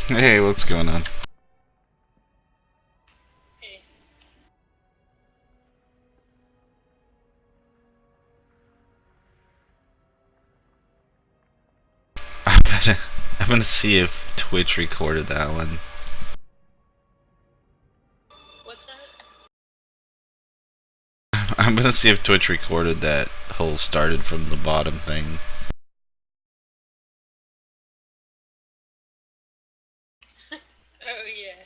Hey, what's going on? Hey. I'm gonna, I'm gonna see if Twitch recorded that one. What's that? I'm gonna see if Twitch recorded that whole started from the bottom thing. Oh yeah.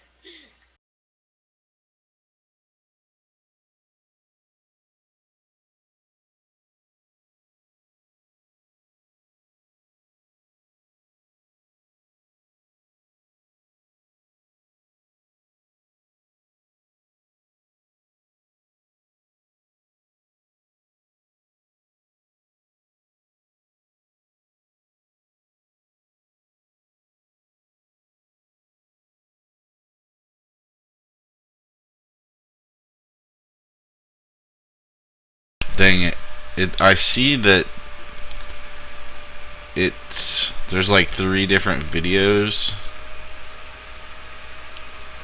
Dang it! I see that there's like three different videos,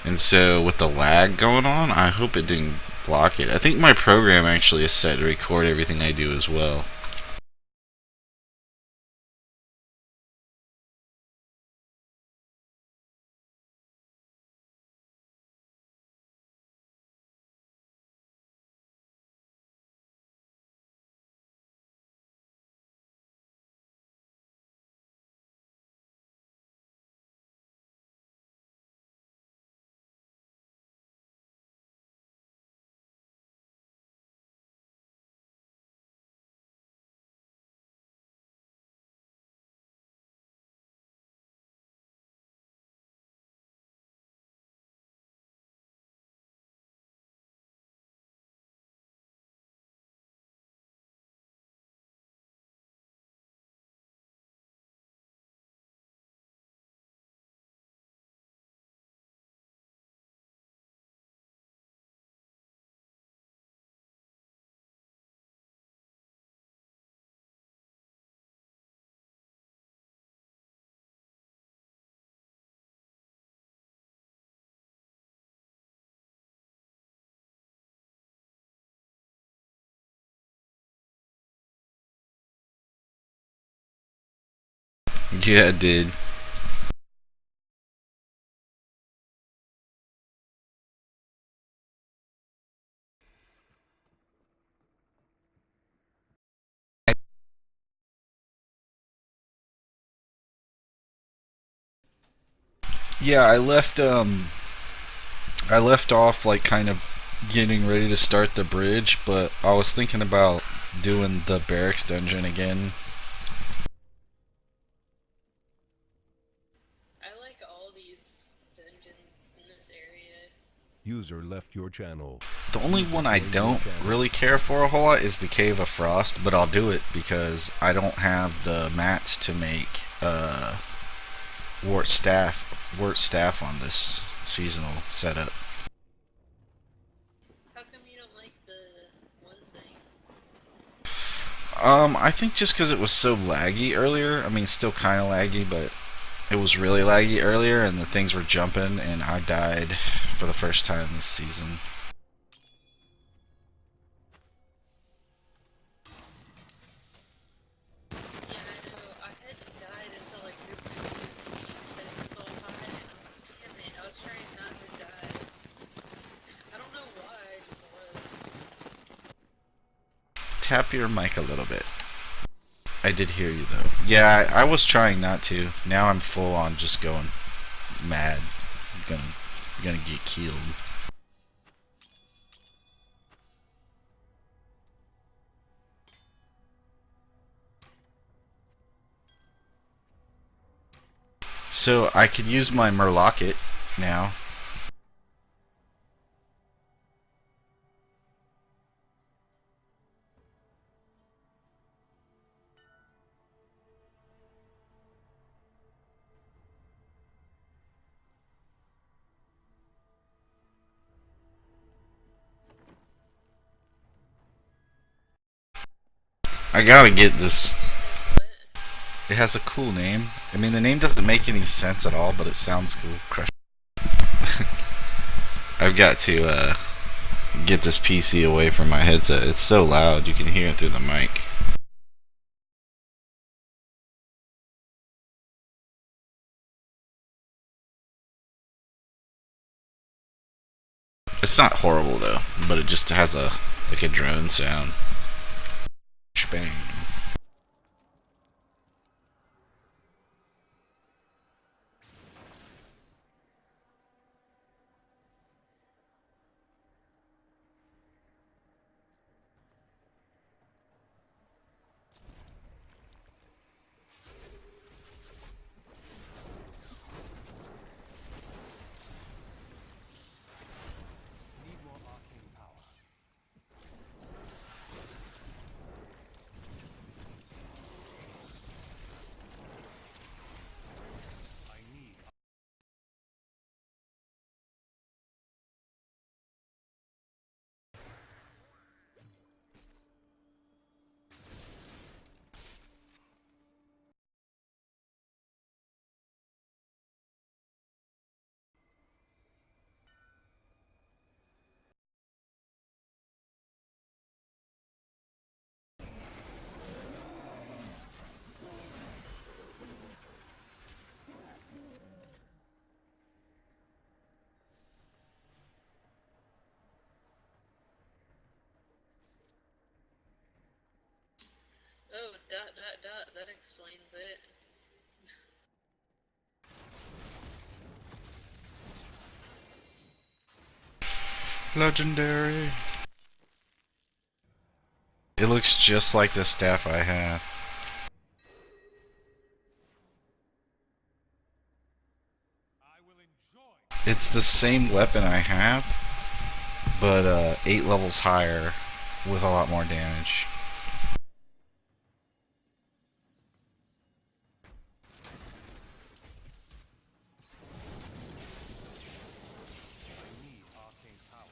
and so with the lag going on, I hope it didn't block it. I think my program actually is set to record everything I do as well. Yeah, it did. Yeah, I left off like kind of getting ready to start the bridge, but I was thinking about doing the barracks dungeon again. I like all these dungeons in this area. User left your channel. The only User one I joined your don't channel. really care for a whole lot is the Cave of Frost, but I'll do it because I don't have the mats to make wart staff on this seasonal setup. How come you don't like the one thing? I think just because it was so laggy earlier. I mean, still kind of laggy, but it was really laggy earlier, and the things were jumping, and I died for the first time this season. Yeah, I know. I hadn't died until like your setting was all high, and I was like, damn it, I was trying not to die. I don't know why, I just was. Tap your mic a little bit. I did hear you though. Yeah, I was trying not to. Now I'm full on just going mad. I'm gonna get killed. So I could use my Murlocket now. I gotta get this. It has what? It has a cool name. I mean, the name doesn't make any sense at all, but it sounds cool. Crush. I've got to get this PC away from my headset. It's so loud, you can hear it through the mic. It's not horrible though, but it just has a like a drone sound. Bang. Need more arcane power. I need. Oh, dot dot dot. That explains it. Legendary. It looks just like the staff I had. I will enjoy. It's the same weapon I have, but 8 levels higher with a lot more damage. I need arcane power.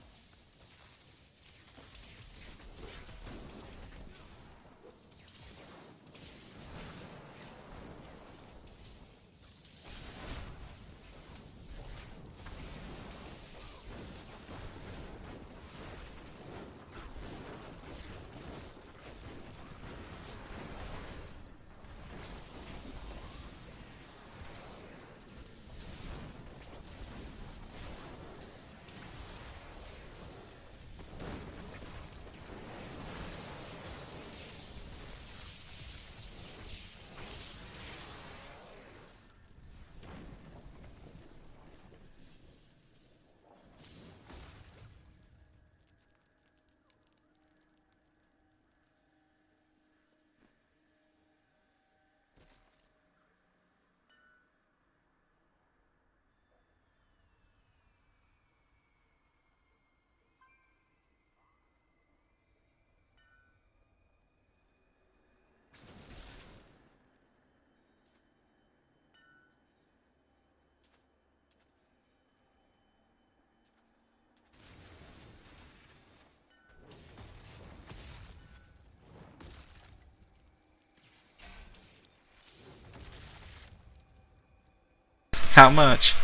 How much?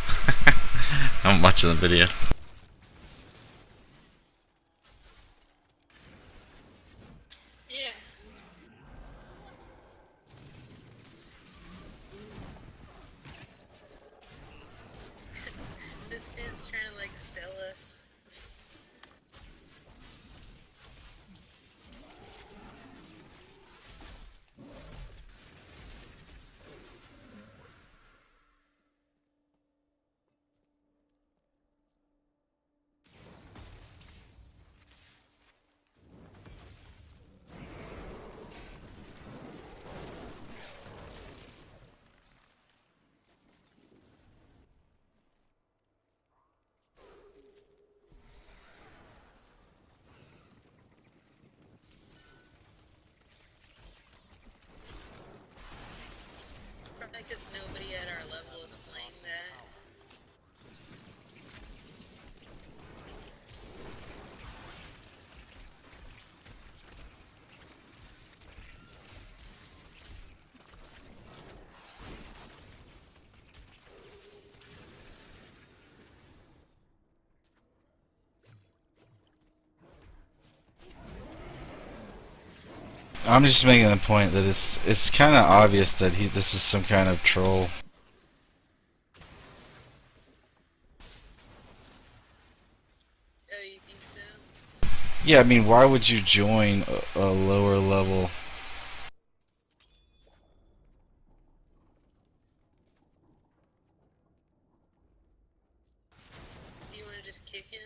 I'm watching the video. Yeah. This dude's trying to like sell us. Probably because nobody at our level is playing that. I'm just making the point that it's kind of obvious that this is some kind of troll. Oh, you think so? Yeah, I mean, why would you join a lower level? Do you want to just kick him?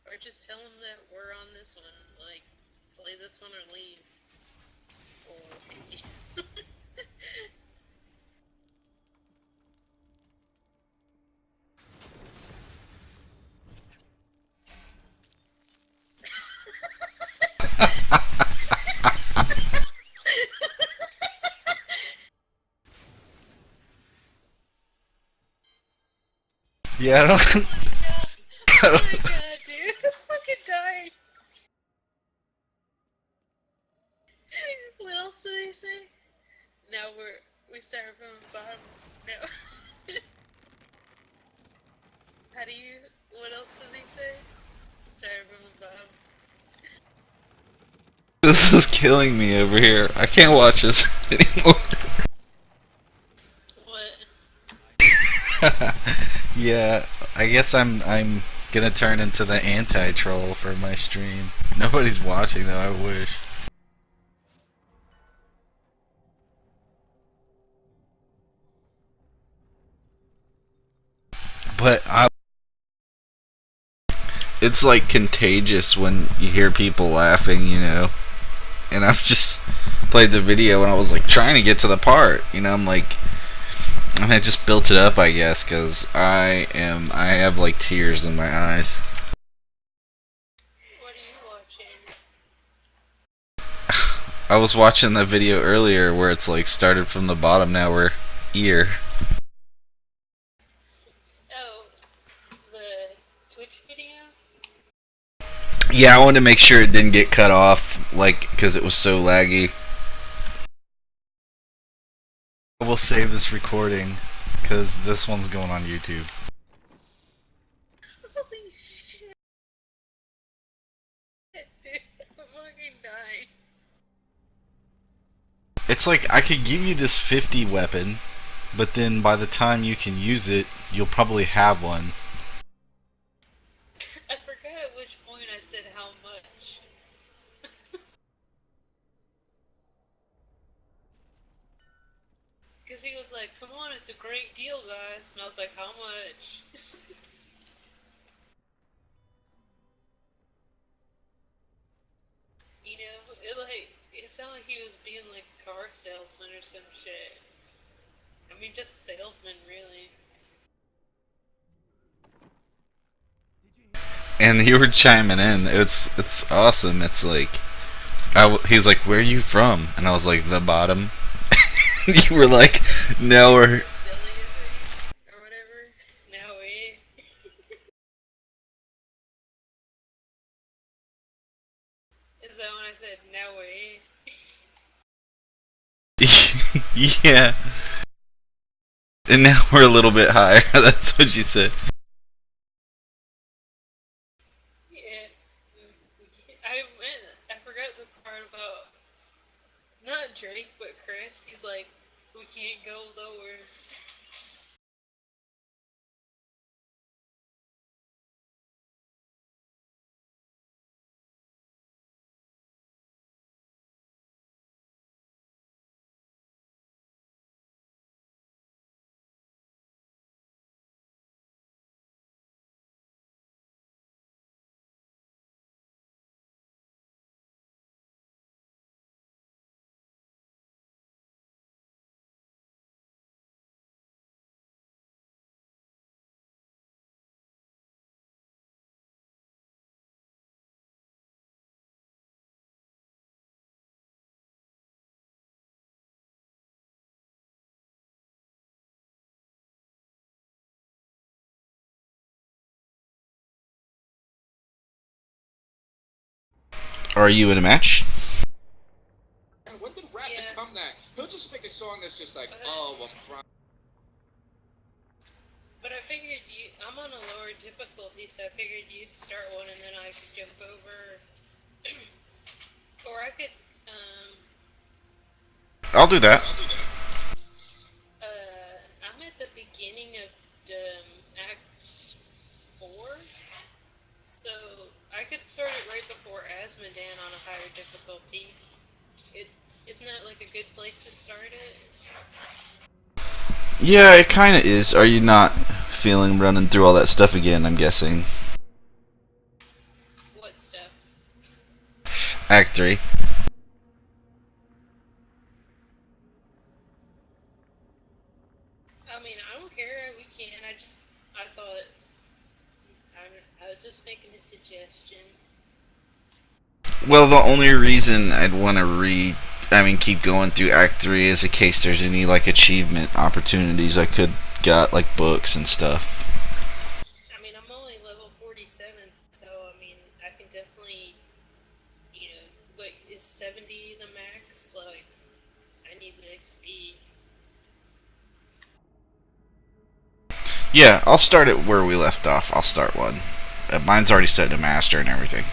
Or just tell him that we're on this one. Like, play this one or leave. Oh, Yeah, I don't. I oh don't my god, dude. I'm fucking dying. What else did he say? Now we start from the bottom. No. How do you? What else does he say? Start from the bottom. This is killing me over here. I can't watch this anymore. What? Yeah, I guess I'm gonna turn into the anti-troll for my stream. Nobody's watching though. I wish. But it's like contagious when you hear people laughing, you know. And I've just played the video and I was like trying to get to the part, you know. I'm like, and I just built it up, I guess, because I have like tears in my eyes. What are you watching? I was watching that video earlier where it's like started from the bottom. Now we're here. Oh, the Twitch video? Yeah, I wanted to make sure it didn't get cut off, like, because it was so laggy. I will save this recording because this one's going on YouTube. Holy shit, dude. I'm fucking dying. It's like I could give you this 50 weapon, but then by the time you can use it, you'll probably have one. I forgot at which point I said how much. Because he was like, come on, it's a great deal, guys. And I was like, how much? You know, it sounded like he was being like a car salesman or some shit. I mean, just salesman, really. And you were chiming in. It's awesome. It's like he's like, "Where are you from?" And I was like, "The bottom." You were like, "No, we're." Or whatever. Now we. Is that when I said now we? Yeah. And now we're a little bit higher. That's what she said. Yeah. I forgot the part about not Drake but Chris. He's like, we can't go lower. Are you in a match? When did rap Yeah. become that? He'll just make a song that's just like, oh, I'm crying. But I figured I'm on a lower difficulty, so I figured you'd start one and then I could jump over, or I could. I'll do that. I'm at the beginning of Act 4, so I could start it right before Asmodan on a higher difficulty. It isn't that like a good place to start it? Yeah, it kind of is. Are you not feeling running through all that stuff again? I'm guessing. What stuff? Act 3. I mean, I don't care. We can. I thought I was just making a suggestion. Well, the only reason I'd want to keep going through Act 3 is in case there's any, like, achievement opportunities I could got, like books and stuff. I mean, I'm only level 47, so I mean, I can definitely, what is 70 the max? Like, I need the XP. Yeah, I'll start it where we left off. I'll start one. Mine's already set to master and everything.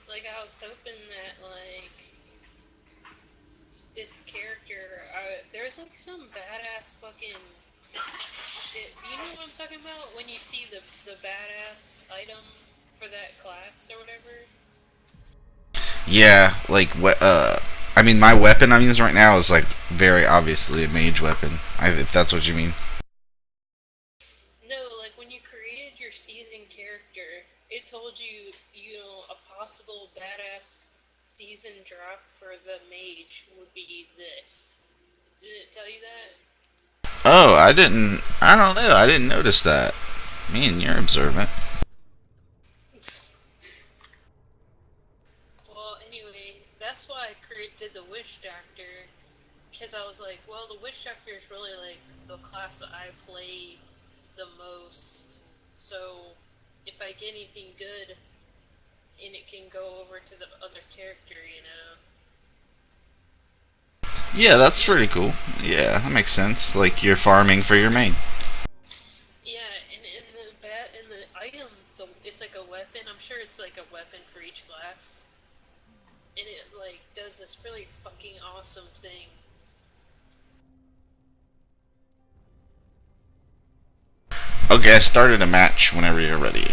Like, I was hoping that, like, this character, there's like some badass fucking. You know what I'm talking about? When you see the badass item for that class or whatever? Yeah, like my weapon I'm using right now is like very obviously a mage weapon. If that's what you mean. No, like when you created your season character, it told you, a possible badass season drop for the mage would be this. Did it tell you that? Oh, I didn't. I don't know. I didn't notice that. Man, you're observant. Well, anyway, that's why I did the Witch Doctor. Because I was like, well, the Witch Doctor is really like the class that I play the most. So if I get anything good, and it can go over to the other character. Yeah, that's pretty cool. Yeah, that makes sense. Like you're farming for your main. Yeah, and in the item, it's like a weapon. I'm sure it's like a weapon for each class, and it like does this really fucking awesome thing. Okay, I started a match whenever you're ready.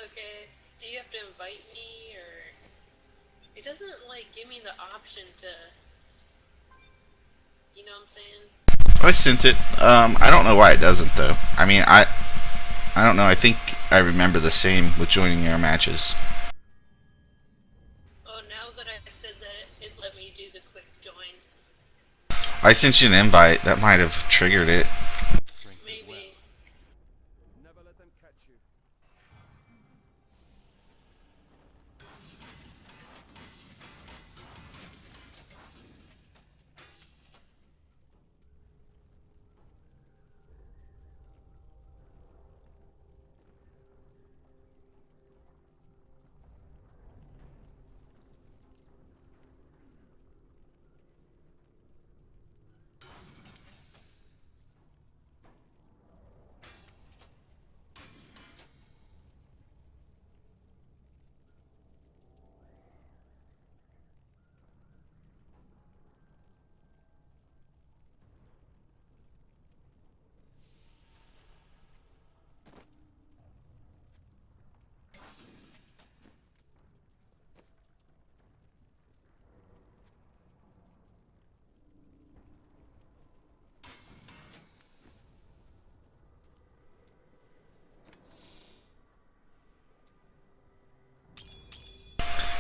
Okay, do you have to invite me, or it doesn't like give me the option to, you know what I'm saying? I sent it. I don't know why it doesn't though. I don't know. I think I remember the same with joining your matches. Oh, now that I said that, it let me do the quick join. I sent you an invite. That might have triggered it. Strength as well. Maybe. Never let them catch you.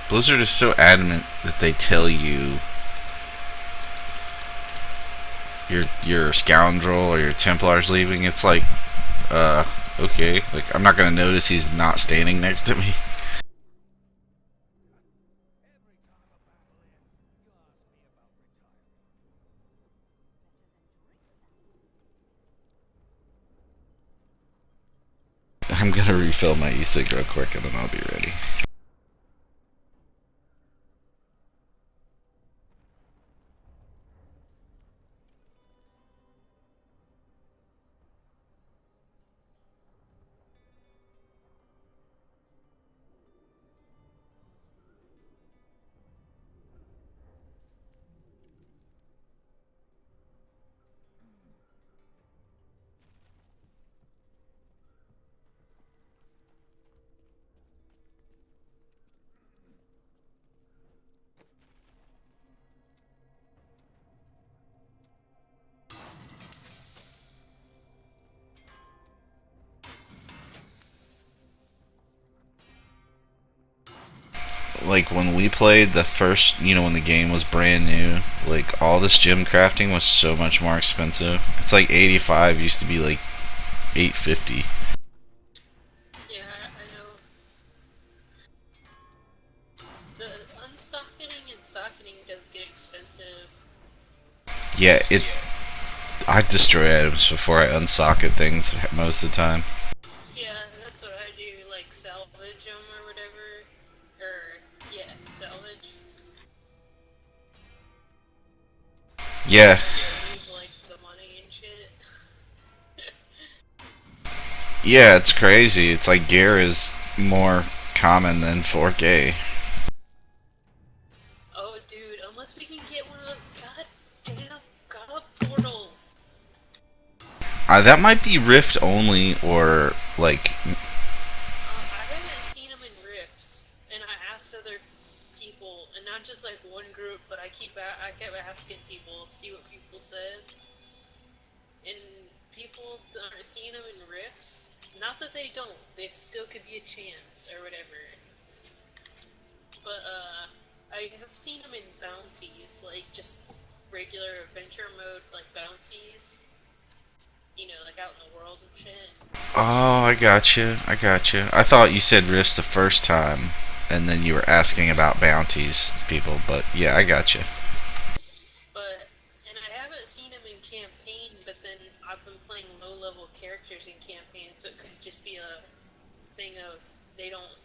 Blizzard is so adamant that they tell you your scoundrel or your Templar's leaving. It's like, okay. Like I'm not gonna notice he's not standing next to me. I'm gonna refill my e-cig real quick and then I'll be ready. like when we played the first, when the game was brand new, like all this gem crafting was so much more expensive. It's like 85 used to be like 850. Yeah, I know. The unsocketing and socketing does get expensive. Yeah, I destroy items before I unsocket things most of the time. Yeah, that's what I do, like salvage them or whatever. Or, yeah, salvage. Yeah, Save, like, the money and shit. yeah, it's crazy. It's like gear is more common than 4K. Oh, dude, unless we can get one of those goddamn god portals. That might be Rift only, or like, I haven't seen them in rifts, and I asked other people, and not just like one group, but I kept asking people, see what people said, and people aren't seeing them in rifts. Not that they don't; it still could be a chance or whatever. But I have seen them in bounties, like just regular adventure mode, like bounties. You know, like out in the world and shit. oh, I gotcha, I gotcha. I thought you said Rifts the first time, and then you were asking about bounties to people, but yeah, I gotcha. But, and I haven't seen them in campaign, but then I've been playing low-level characters in campaign, so it could just be a thing of they don't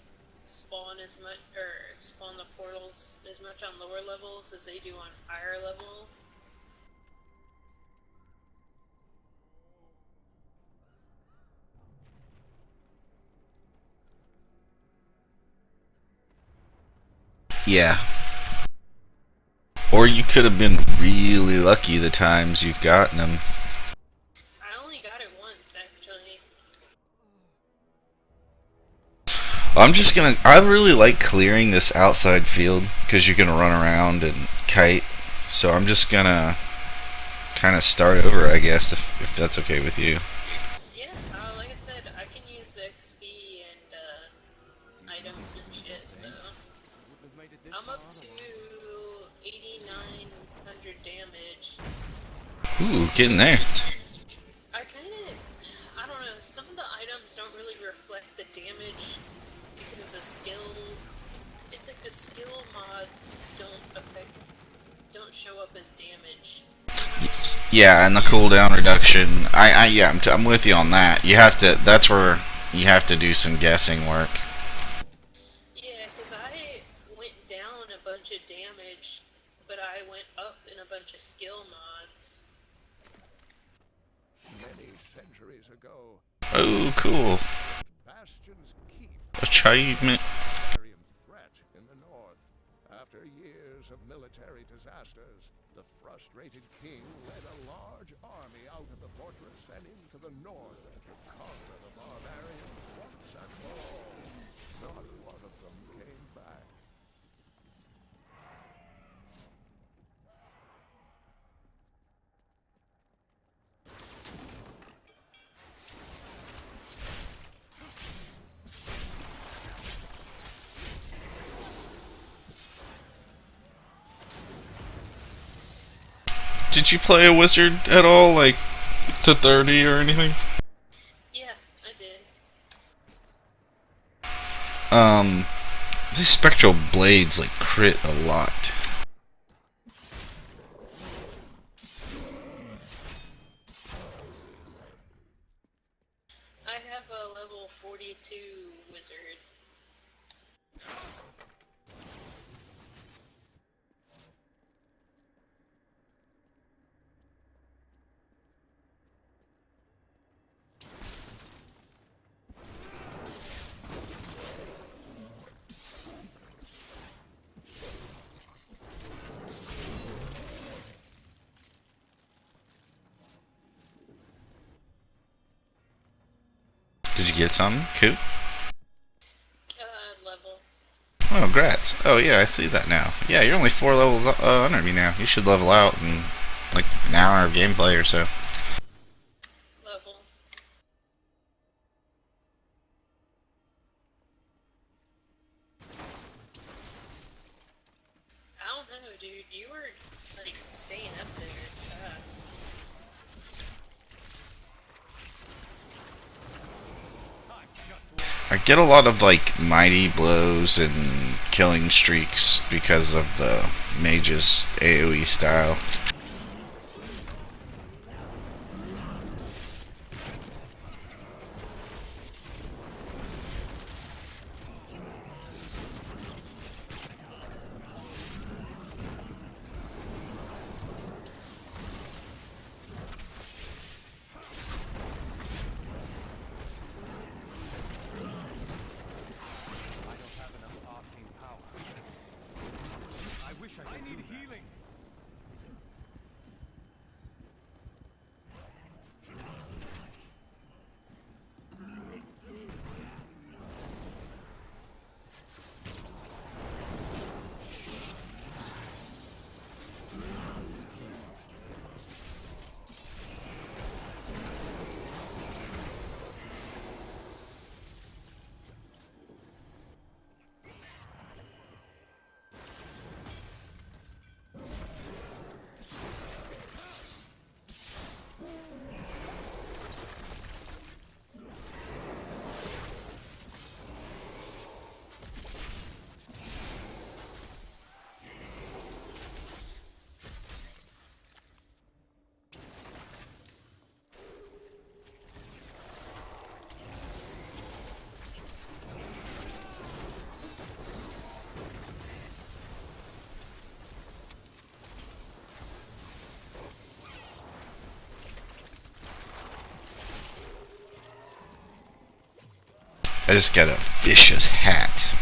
spawn as much, or spawn the portals as much on lower levels as they do on higher level. Yeah. Or you could have been really lucky the times you've gotten them. I only got it once, actually. I really like clearing this outside field, because you can run around and kite. So I'm just gonna kind of start over, I guess, if that's okay with you. Yeah, like I said, I can use the XP and items and shit, so Wouldn't have made it this I'm far. up to 8,900 damage. Ooh, getting there. I don't know, some of the items don't really reflect the damage because the skill, it's like the skill mods don't show up as damage. Yeah, and the cooldown reduction. Yeah, I'm with you on that. That's where you have to do some guessing work. Yeah, because I went down a bunch of damage, but I went up in a bunch of skill mods. Many centuries ago, Oh, cool. Bastion's keep Achievement. barbarian threat in the north. After years of military disasters, the frustrated king led a large army out of the fortress and into the north to conquer the barbarians once and for all. Not one of them came back. Did you play a wizard at all, like to 30 or anything? Yeah, I did. These spectral blades like crit a lot. I have a level 42 wizard. Did you get something? Cool. Level. Oh, grats. Oh, yeah, I see that now. Yeah, you're only 4 levels under me now. You should level out in like an hour of gameplay or so. Level. dude, you were like staying up there fast. I get a lot of like mighty blows and killing streaks because of the mage's AoE style. I just got a vicious hat.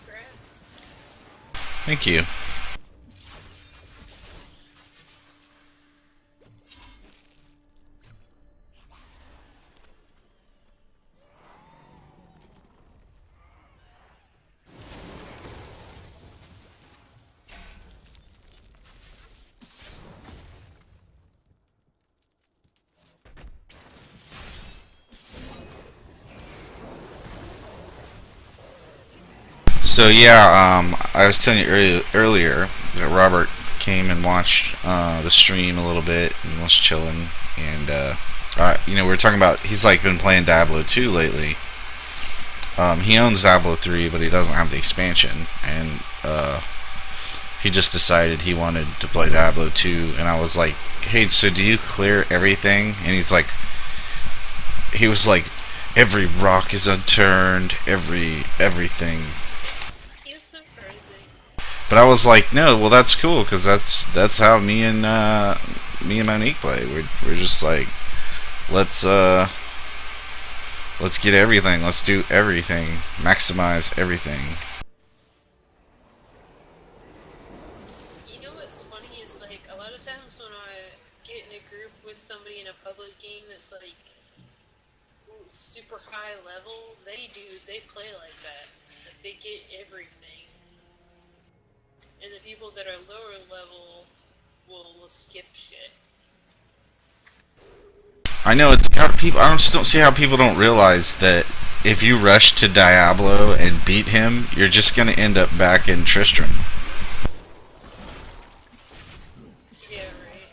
Congrats. Thank you. So yeah, I was telling you earlier that Robert came and watched the stream a little bit and was chilling, and we were talking about he's like been playing Diablo 2 lately. He owns Diablo 3, but he doesn't have the expansion, and he just decided he wanted to play Diablo 2, and I was like, hey, so do you clear everything? And he was like, every rock is unturned, everything. He's so crazy. But I was like, no, well that's cool, because that's how me and Monique play. We're just like, let's get everything, let's do everything, maximize everything. You know what's funny is like a lot of times when I get in a group with somebody in a public game that's like super high level, they play like that. They get everything. And the people that are lower level will skip shit. I know it's got people. I just don't see how people don't realize that if you rush to Diablo and beat him, you're just gonna end up back in Tristram. Yeah, right.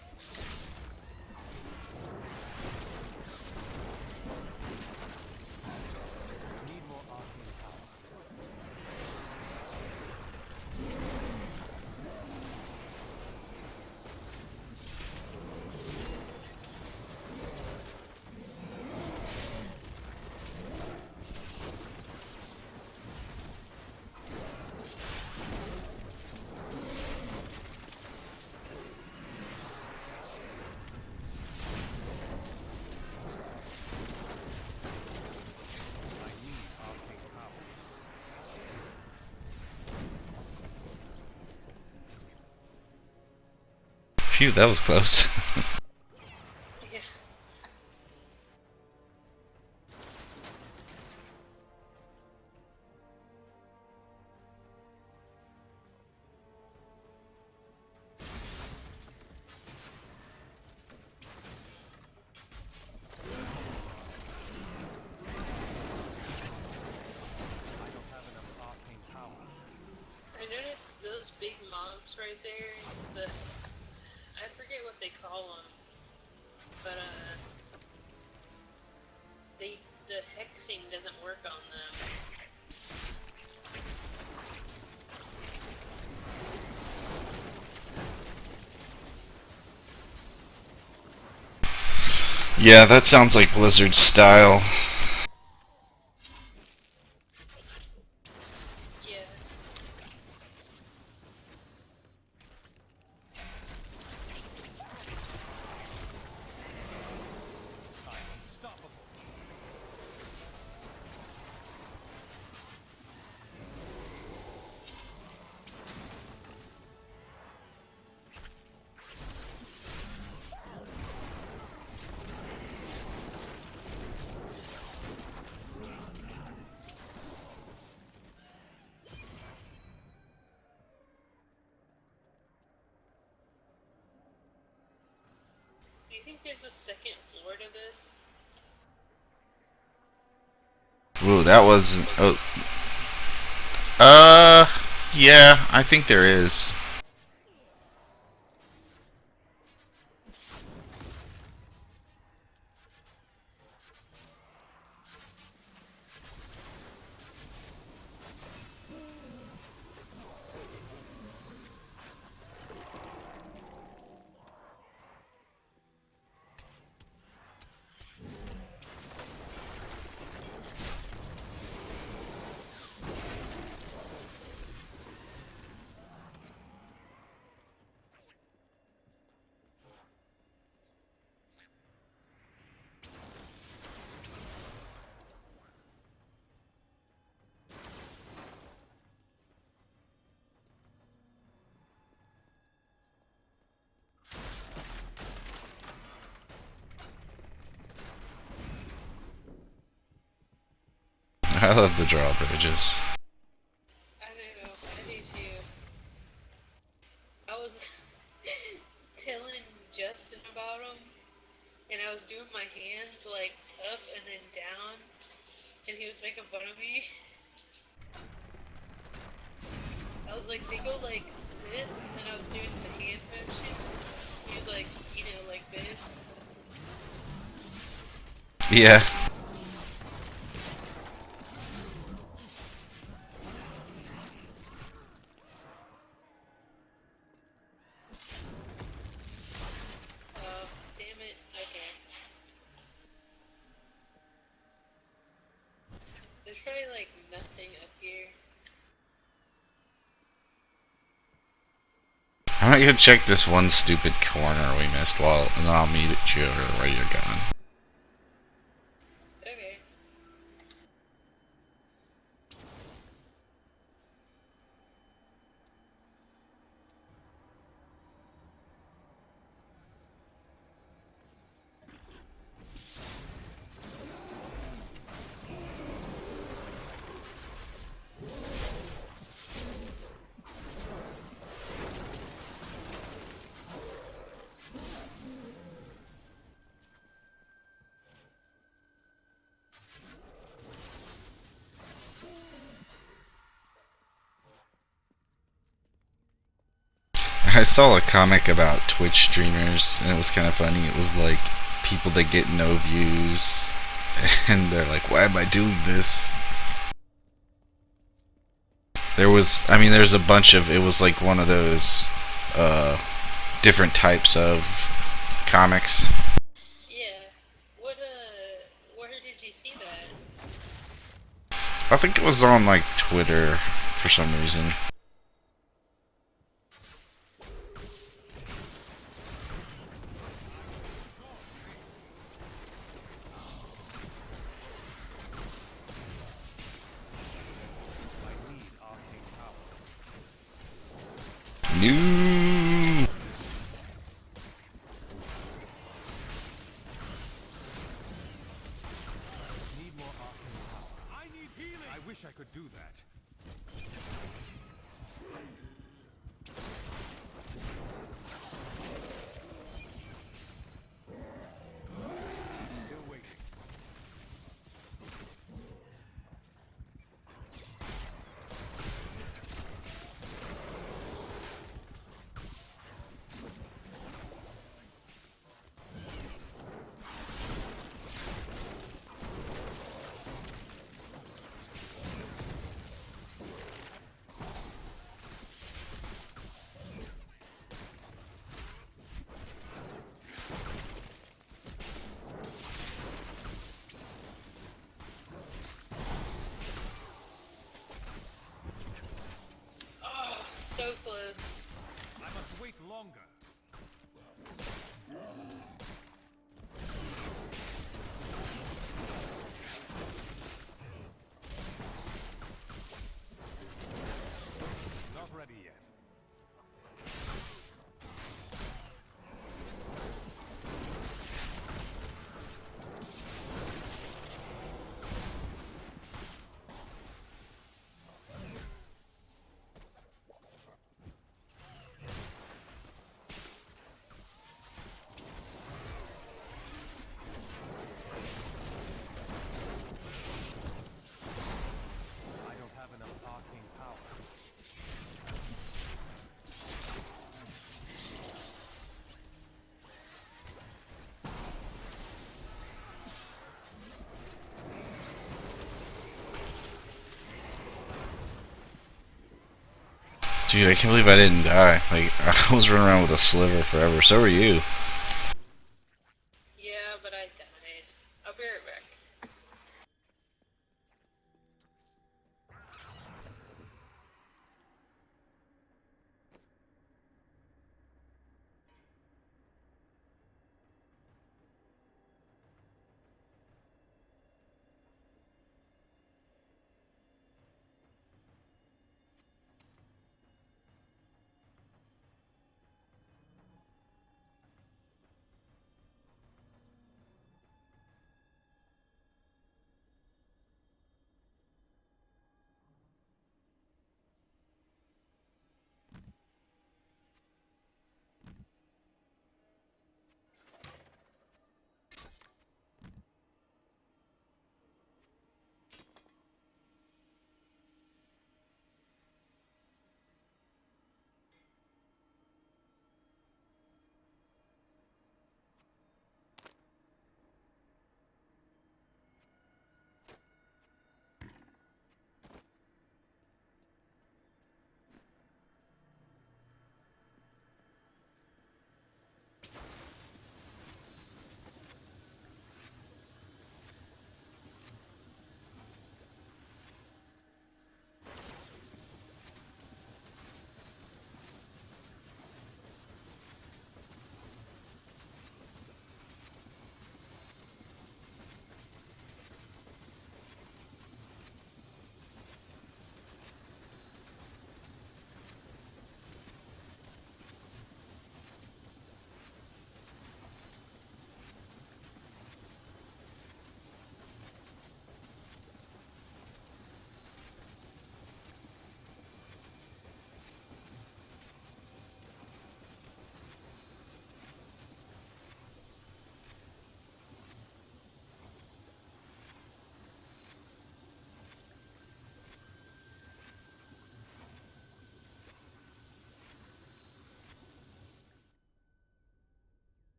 Phew, that was close. Yeah. I noticed those big mobs right there. The I forget what they call them, but the hexing doesn't work on them. Yeah, that sounds like Blizzard style. Yeah. Do you think there's a second floor to this? Ooh, that was. Oh. Yeah, I think there is. I love the drawbridges. I know, I do too. I was telling Justin about them, and I was doing my hands like up and then down, and he was making fun of me. I was like, they go like this, and I was doing the hand motion. He was like, like this. Yeah. Oh, damn it. Okay. There's probably like nothing up here. I'm gonna go check this one stupid corner we missed and then I'll meet you where you're going. Okay. I saw a comic about Twitch streamers, and it was kind of funny. It was like people that get no views, and they're like, "Why am I doing this?" There's a bunch of. It was like one of those different types of comics. Yeah. Where did you see that? I think it was on like Twitter for some reason. No. so close. I must wait longer. Not ready yet. I don't have enough arcane power. Dude, I can't believe I didn't die. Like, I was running around with a sliver forever. So were you. Yeah, but I died. I'll be right back.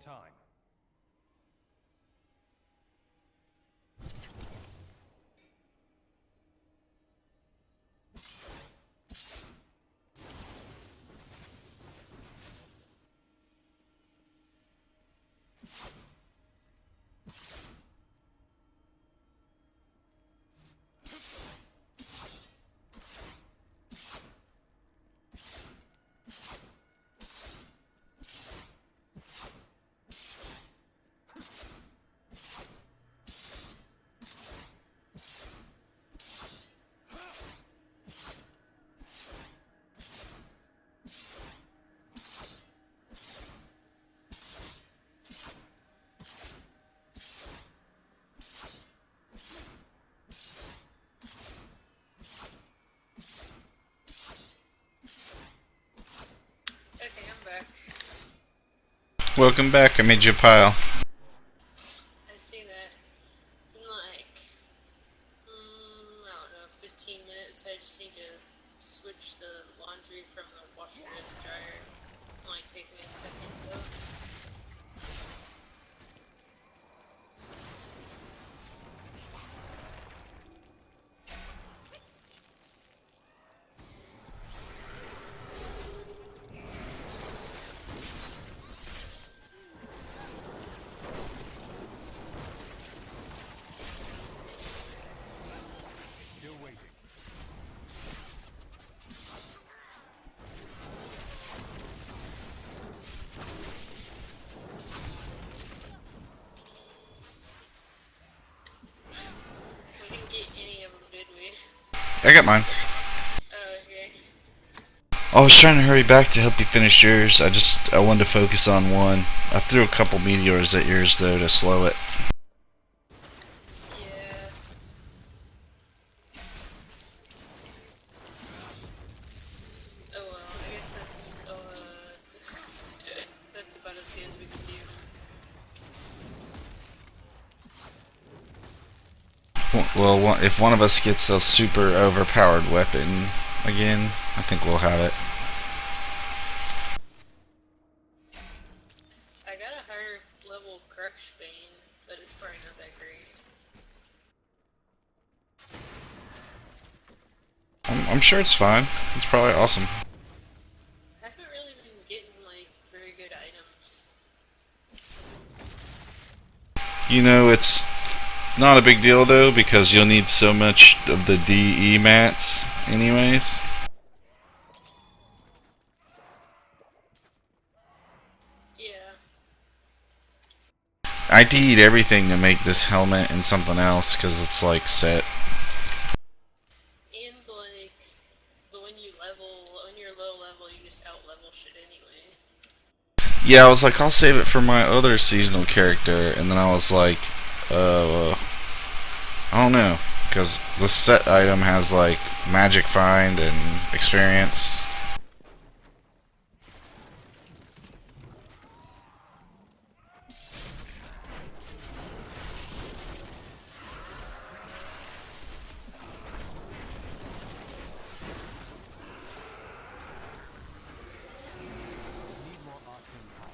time. Okay, I'm back. Welcome back. I made you a pile. I see that. In like, I don't know, 15 minutes. I just need to switch the laundry from the washer to the dryer. It'll only take me a second though. Still waiting. We didn't get any of them, did we? I got mine. Oh, okay. I was trying to hurry back to help you finish yours. I wanted to focus on one. I threw a couple meteors at yours though to slow it. Yeah. Oh well, I guess that's, that's about as good as we can do. Well, if one of us gets a super overpowered weapon again, I think we'll have it. I got a higher level Crush Bane, but it's probably not that great. I'm sure it's fine. It's probably awesome. I haven't really been getting, like, very good items. You know, it's not a big deal though because you'll need so much of the DE mats anyways. Yeah. I DE'd everything to make this helmet and something else because it's like set. And, like, but when you level, when you're low level, you just out-level shit anyway. Yeah, I was like, I'll save it for my other seasonal character, and then I was like, I don't know, because the set item has like magic find and experience. Need more arcane power.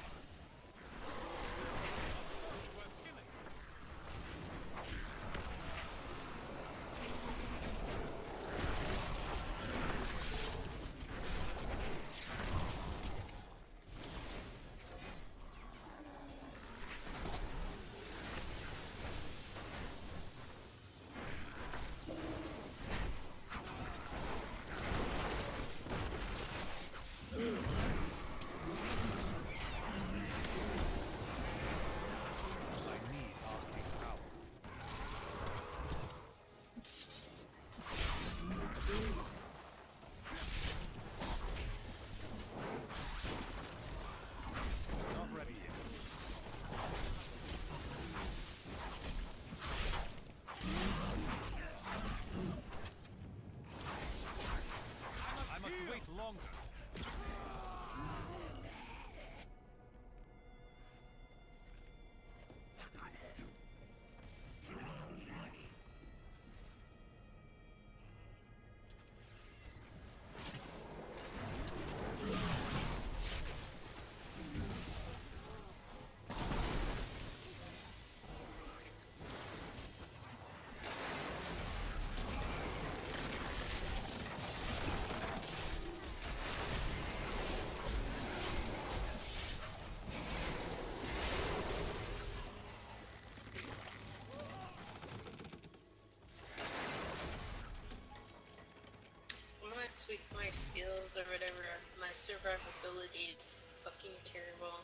tweak my skills or whatever, my survivability is fucking terrible.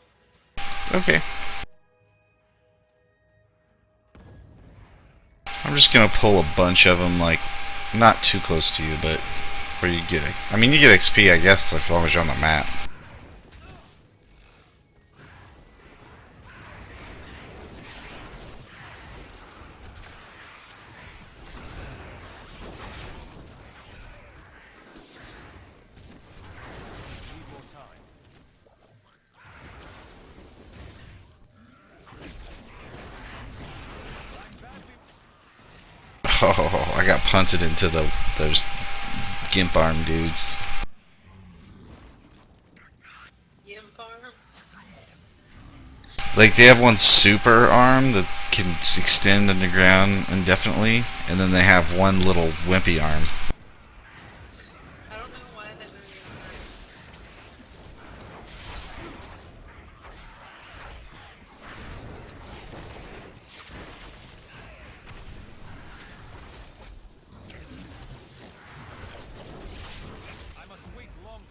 Okay. I'm just gonna pull a bunch of them, like, not too close to you, but where you get it. I mean, you get XP, I guess, as long as you're on the map. Need more time. Oh, I got punted into those gimp arm dudes. Gimp arm? Like, they have one super arm that can extend underground indefinitely, and then they have one little wimpy arm. I don't know why that made me laugh. I must wait longer.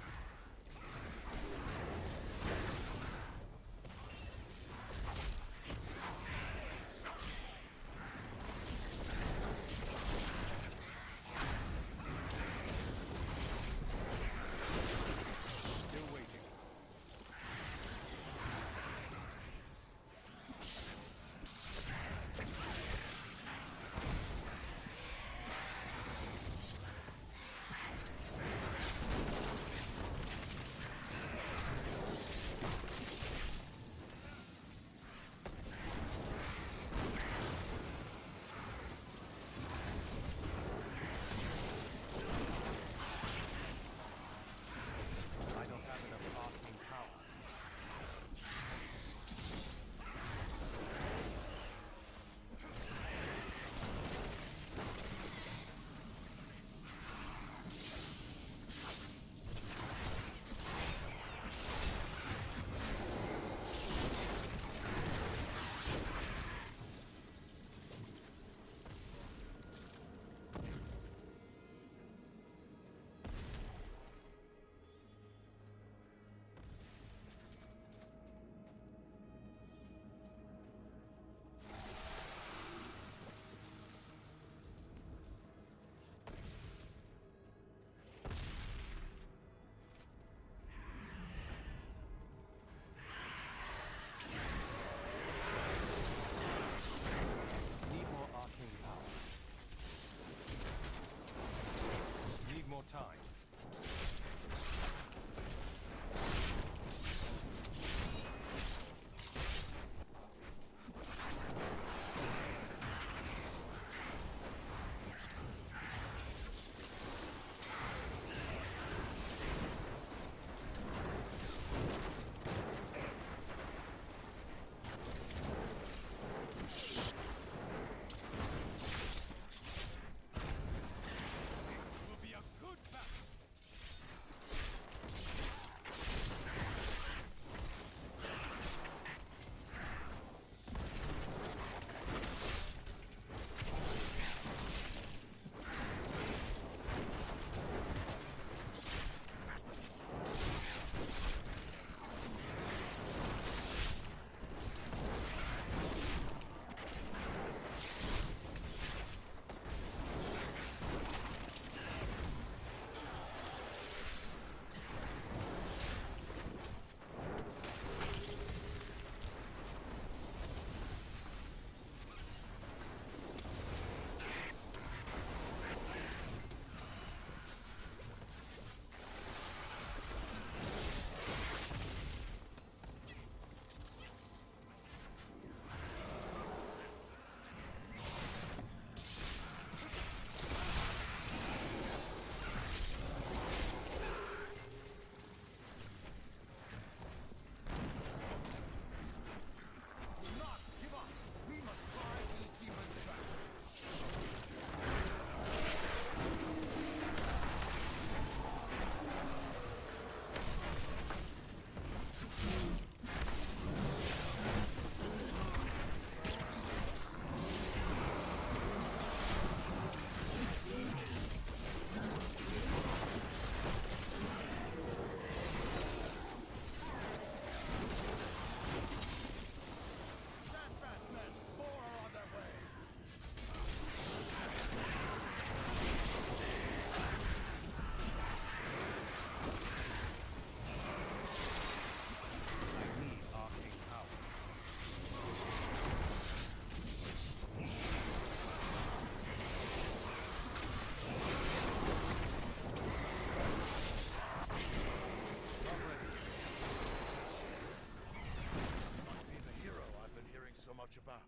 vouch about.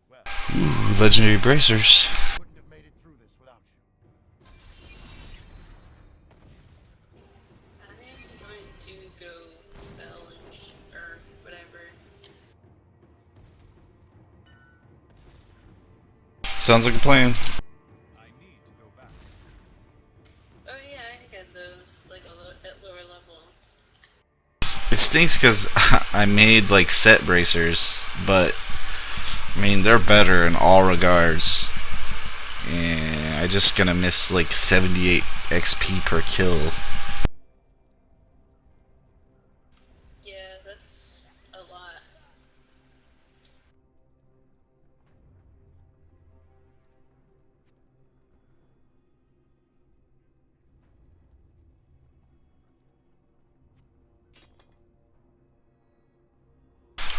Well, Ooh, legendary bracers. wouldn't have made it through this without you. I am going to go sell or whatever. Sounds like a plan. I need to go back. Oh yeah, I had those like at lower level. It stinks because I made like set bracers, but I mean they're better in all regards. And I just gonna miss like 78 XP per kill. Yeah, that's a lot.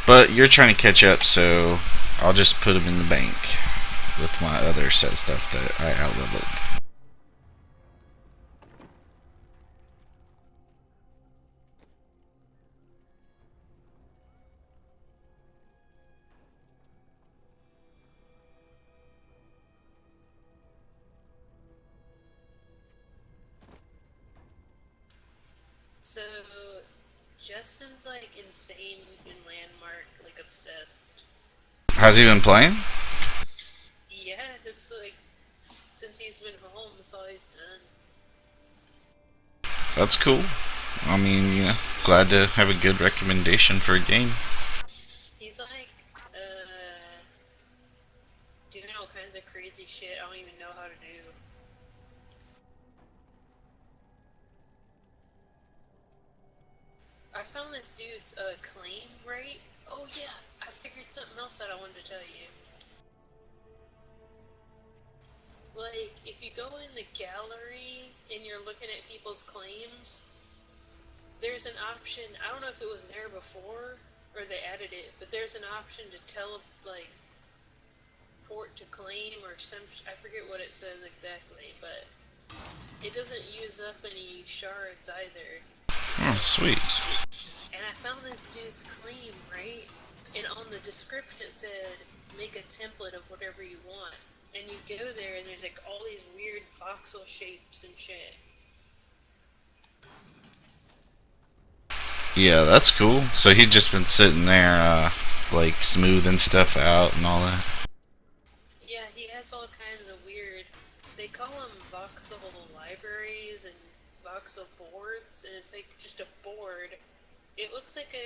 But you're trying to catch up, so I'll just put them in the bank with my other set stuff that I outleveled. So Justin's like insane in Landmark, like obsessed. How's he been playing? Yeah, it's like since he's been home, that's all he's done. That's cool. I mean, yeah, glad to have a good recommendation for a game. He's like doing all kinds of crazy shit I don't even know how to do. I found this dude's claim, right? Oh yeah, I figured something else that I wanted to tell you. Like, if you go in the gallery and you're looking at people's claims, there's an option, I don't know if it was there before or they added it, but there's an option to like, port to claim or some, I forget what it says exactly, but it doesn't use up any shards either. Oh, sweet. And I found this dude's claim, right? And on the description it said, make a template of whatever you want. And you go there and there's like all these weird voxel shapes and shit. Yeah, that's cool. So he'd just been sitting there, like, smoothing stuff out and all that. Yeah, he has all kinds of weird, they call them voxel libraries and voxel boards, and it's like just a board. It looks like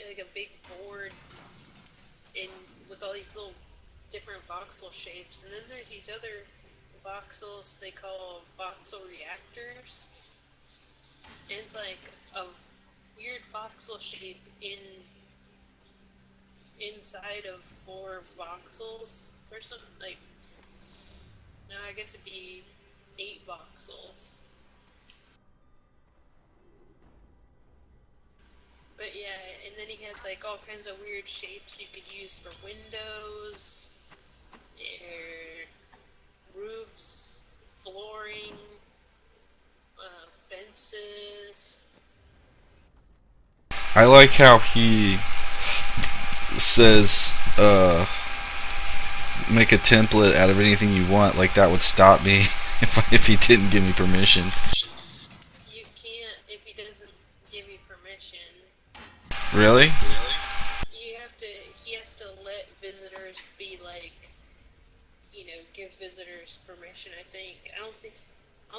like a big board in with all these little different voxel shapes, and then there's these other voxels they call voxel reactors. And it's like a weird voxel shape inside of 4 voxels or something, like, no, I guess it'd be 8 voxels. But yeah, and then he has like all kinds of weird shapes you could use for windows, roofs, flooring, fences. I like how he says, make a template out of anything you want. Like that would stop me if he didn't give me permission. You can't if he doesn't give you permission. Really? He has to let visitors be like, give visitors permission, I think. I don't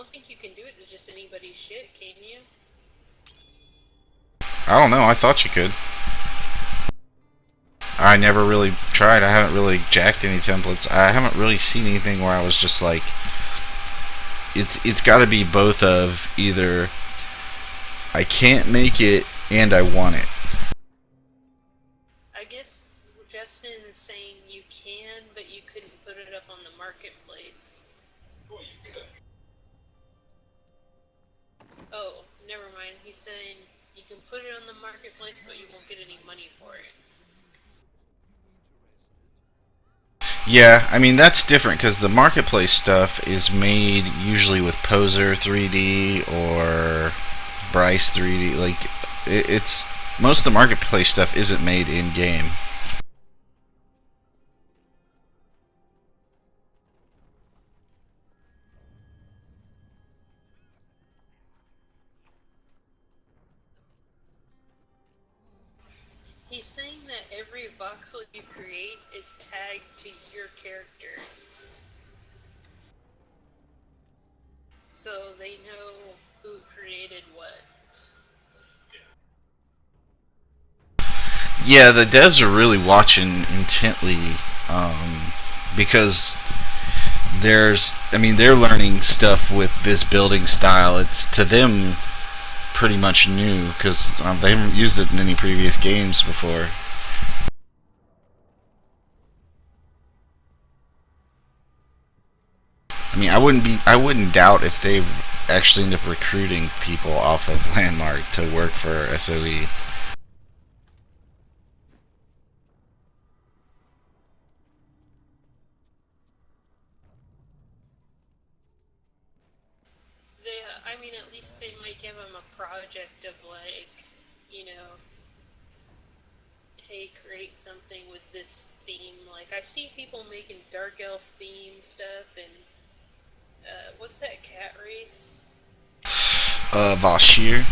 think you can do it to just anybody's shit, can you? I don't know. I thought you could. I never really tried. I haven't really jacked any templates. I haven't really seen anything where I was just like, it's got to be both of either I can't make it and I want it. I guess Justin is saying you can, but you couldn't put it up on the marketplace. Boy, you could. Oh, never mind. He's saying you can put it on the marketplace, but you won't get any money for it. Yeah, I mean that's different because the marketplace stuff is made usually with Poser 3D or Bryce 3D. Like it's most of the marketplace stuff isn't made in game. that every voxel you create is tagged to your character. So they know who created what. Yeah, the devs are really watching intently, because they're learning stuff with this building style. It's to them pretty much new because they haven't used it in any previous games before. I mean, I wouldn't doubt if they actually end up recruiting people off of Landmark to work for SOE. I mean, at least they might give them a project of like, you know, hey, create something with this theme. Like, I see people making Dark Elf theme stuff, and what's that cat race? Vashir.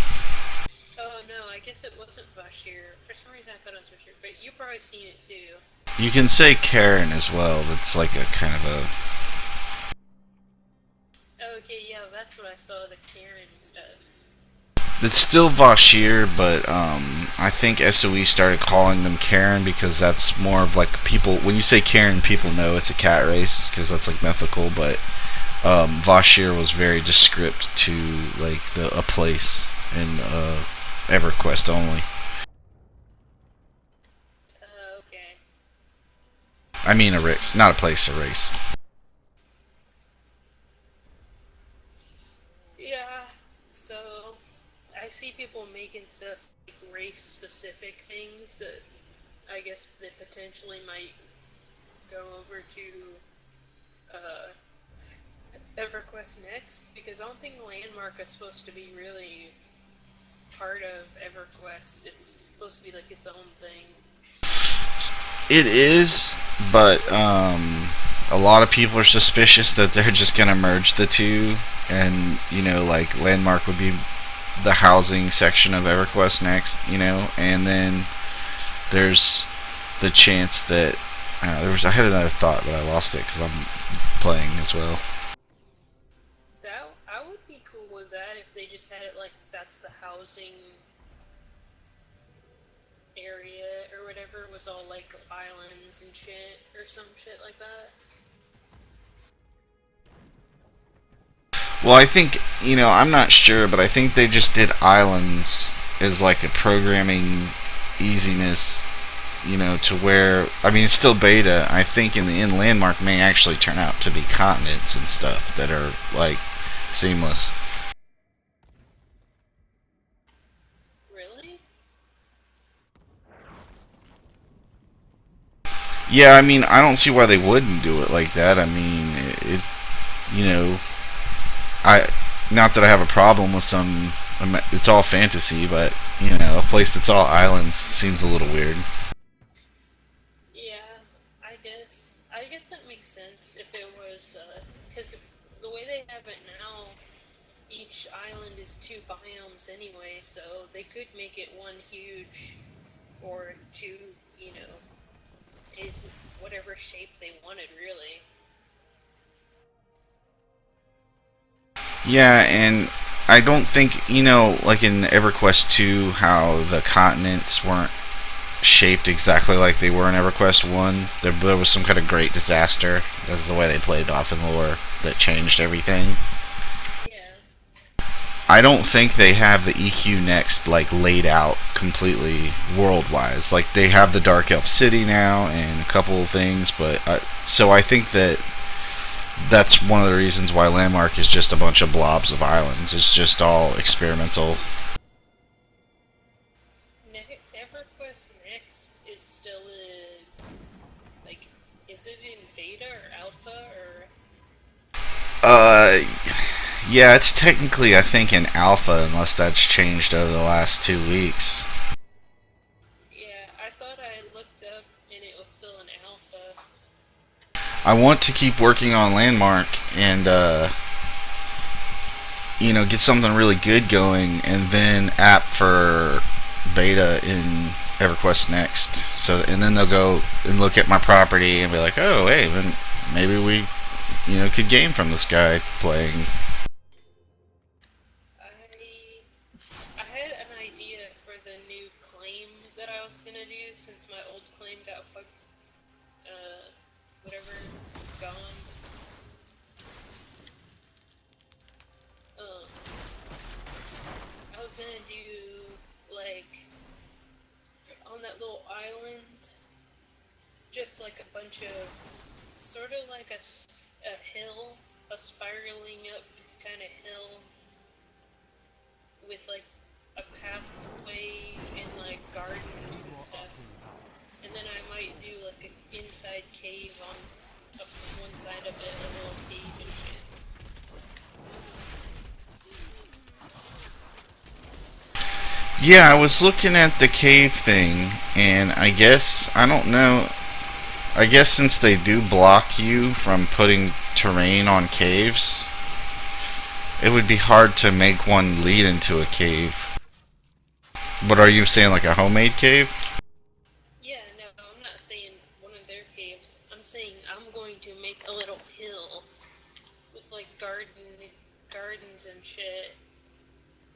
Oh no, I guess it wasn't Vashir. For some reason, I thought it was Vashir, but you've probably seen it too. You can say Karen as well. That's like a kind of a. Okay, yeah, that's what I saw, the Karen stuff. It's still Vashir, but I think SOE started calling them Karen because that's more of like people. When you say Karen, people know it's a cat race because that's like mythical. But Vashir was very descript to like a place in EverQuest only. Okay. I mean, not a place, a race. Yeah, so I see people making stuff like race-specific things that I guess they potentially might go over to EverQuest next, because I don't think Landmark is supposed to be really part of EverQuest. It's supposed to be like its own thing. It is, but a lot of people are suspicious that they're just gonna merge the two, and like Landmark would be the housing section of EverQuest next, and then there's the chance that I had another thought, but I lost it because I'm playing as well. I would be cool with that if they just had it like that's the housing area or whatever. It was all like islands and shit or some shit like that. Well, I think, I'm not sure, but I think they just did islands as like a programming easiness, to where, I mean, it's still beta. I think in the end, Landmark may actually turn out to be continents and stuff that are like seamless. Really? Yeah, I mean, I don't see why they wouldn't do it like that. I mean, you know, I not that I have a problem with some. It's all fantasy, but a place that's all islands seems a little weird. Yeah, I guess that makes sense if it was, because the way they have it now, each island is 2 biomes anyway, so they could make it one huge, or two, is whatever shape they wanted, really. Yeah, and I don't think like in EverQuest 2, how the continents weren't shaped exactly like they were in EverQuest 1. There was some kind of great disaster. That's the way they played it off in lore that changed everything. Yeah. I don't think they have the EQ next like laid out completely world-wise. Like they have the Dark Elf City now and a couple of things, but so I think that's one of the reasons why Landmark is just a bunch of blobs of islands. It's just all experimental. EverQuest Next is still in, like, is it in beta or alpha or? Yeah, it's technically I think in alpha unless that's changed over the last 2 weeks. Yeah, I thought I looked up and it was still in alpha. I want to keep working on Landmark and get something really good going, and then app for beta in EverQuest next. So, and then they'll go and look at my property and be like, oh, hey, then maybe we, could gain from this guy playing. I had an idea for the new claim that I was gonna do since my old claim got whatever, gone. I was gonna do, like, on that little island, just like a bunch of, sort of like a hill, a spiraling up kind of hill, with like a pathway and like gardens and stuff. And then I might do like an inside cave on up one side of it, a little cave and shit. Yeah, I was looking at the cave thing, and I guess, I don't know, I guess since they do block you from putting terrain on caves, it would be hard to make one lead into a cave. But are you saying like a homemade cave? Yeah, no, I'm not saying one of their caves. I'm saying I'm going to make a little hill with like gardens and shit,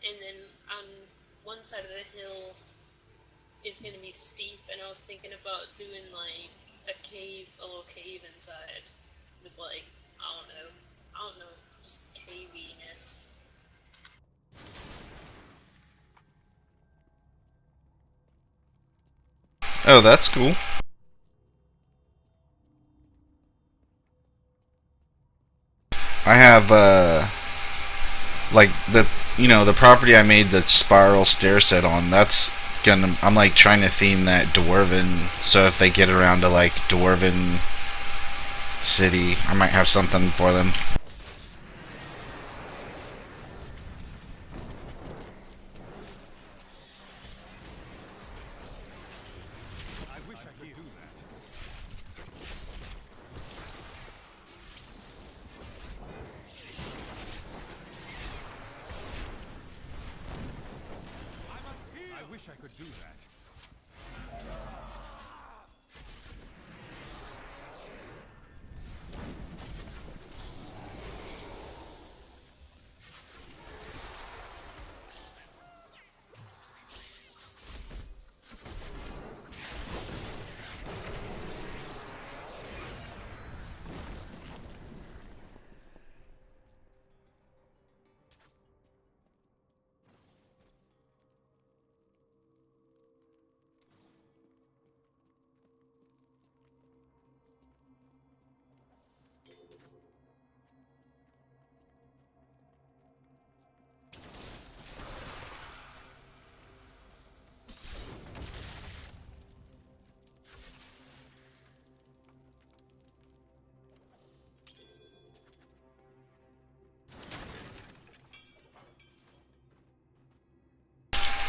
and then on one side of the hill is gonna be steep, and I was thinking about doing like a little cave inside with like I don't know, just caviness. Oh, that's cool. I have like the property I made the spiral stair set on. I'm like trying to theme that dwarven, so if they get around to like dwarven city, I might have something for them. I wish I could do that. I wish I could do that.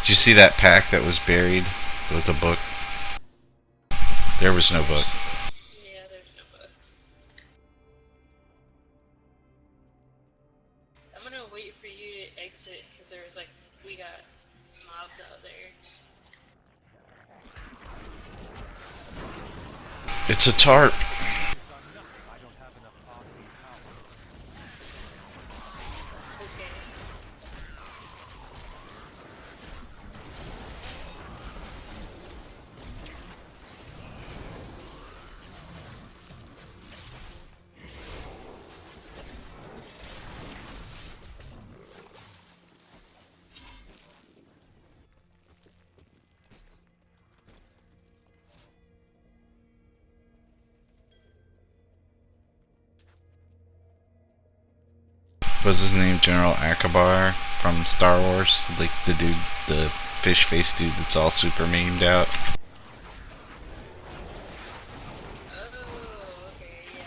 Did you see that pack that was buried with the book? There was no book. Yeah, there's no book. I'm gonna wait for you to exit because we got mobs out there. It's a tarp. I don't have enough bodily power. Okay. Was his name General Akabar from Star Wars? Like the dude, the fish face dude that's all super memed out. Oh, okay, yeah.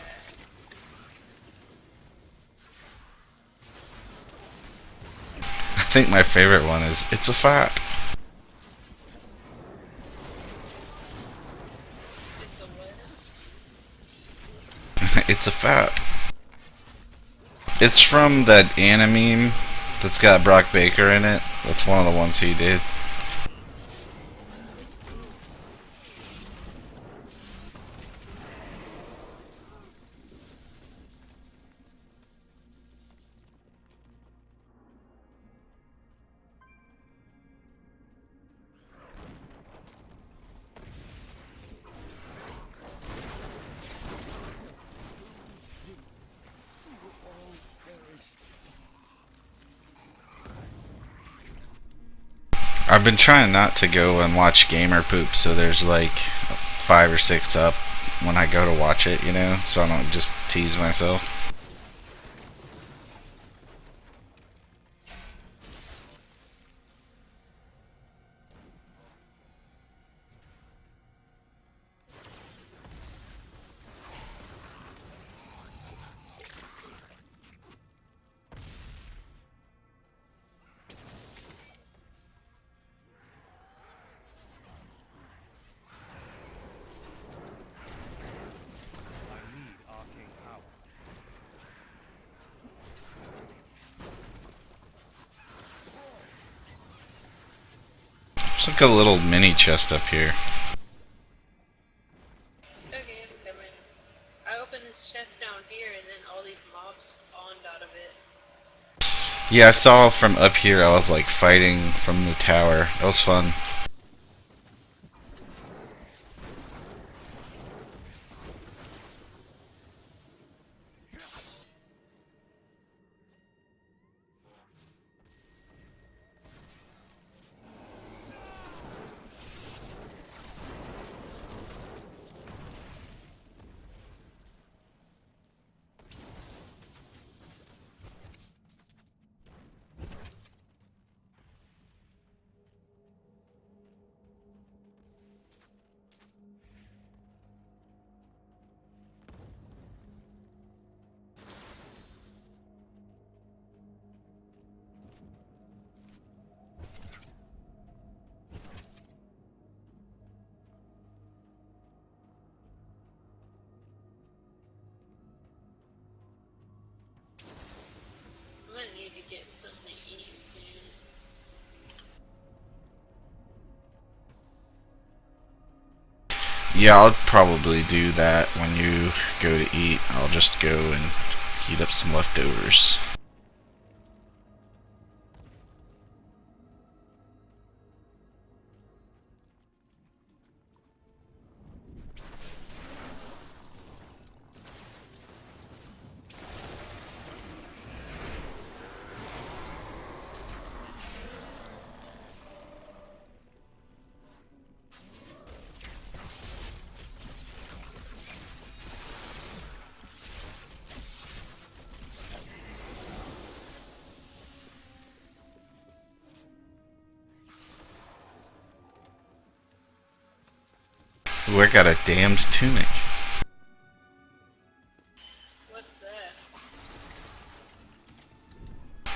I think my favorite one is "It's a Fap." It's a what? It's a Fap. It's from that anime that's got Brock Baker in it. That's one of the ones he did. I've been trying not to go and watch gamer poop, so there's like 5 or 6 up when I go to watch it, you know, so I don't just tease myself. I need arcane power. There's like a little mini chest up here. Okay, I'm coming. I opened this chest down here, and then all these mobs spawned out of it. Yeah, I saw from up here. I was like fighting from the tower. That was fun. I'm gonna need to get something to eat soon. Yeah, I'll probably do that when you go to eat. I'll just go and heat up some leftovers. Ooh, I got a damned tunic. What's that?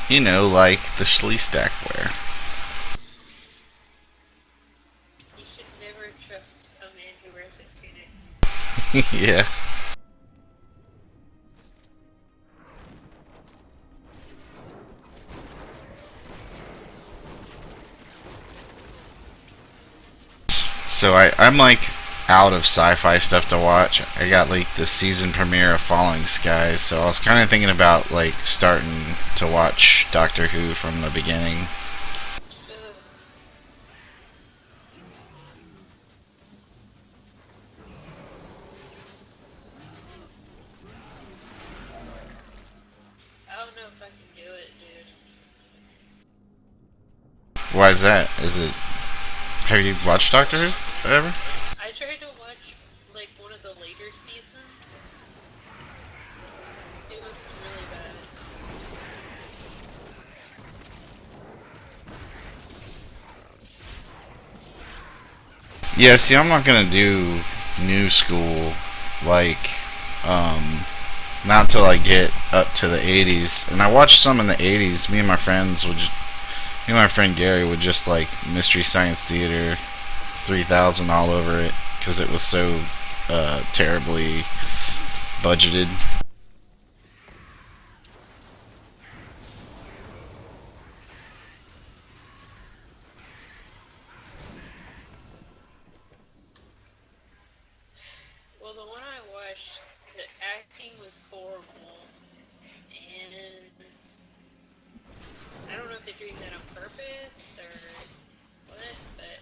You know, like the Schleestack wear. You should never trust a man who wears a tunic. Yeah. So I'm like out of sci-fi stuff to watch. I got like the season premiere of Falling Skies, so I was kind of thinking about like starting to watch Doctor Who from the beginning. Ugh. I don't know if I can do it, dude. Why is that? Is it? Have you watched Doctor Who ever? I tried to watch like one of the later seasons. It was really bad. Yeah. See, I'm not gonna do new school like not until I get up to the 80s. And I watched some in the 80s. Me and my friends would. Me and my friend Gary would just like Mystery Science Theater 3000 all over it because it was so terribly budgeted. Well, the one I watched, the acting was horrible, and I don't know if they're doing that on purpose or what, but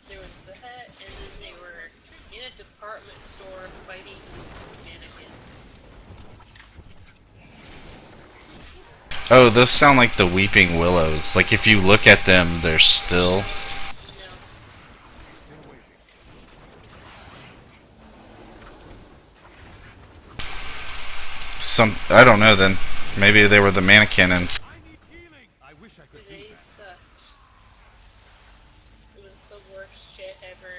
there was that, and then they were in a department store fighting mannequins. Oh, those sound like the weeping willows. Like if you look at them, they're still. No. Still waiting. I don't know then. Maybe they were the mannequins. I need healing. I wish I could do They that. sucked. It was the worst shit ever.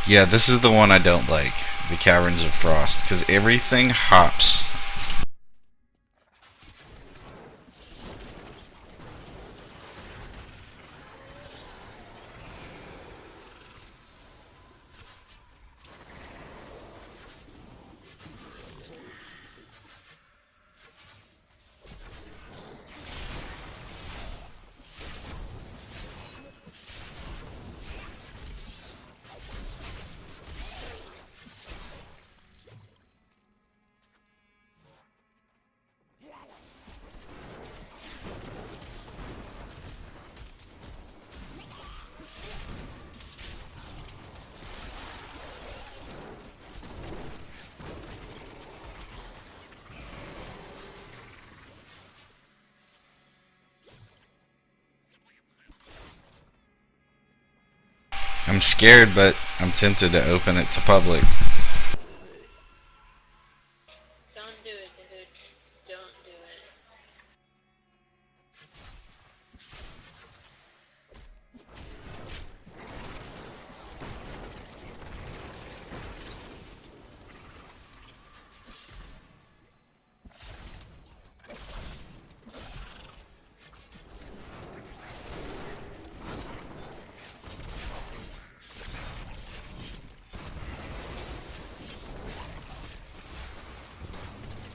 Yeah, this is the one I don't like. The Caverns of Frost. Because everything hops. I'm scared, but I'm tempted to open it to public. Don't do it, dude. Don't do it.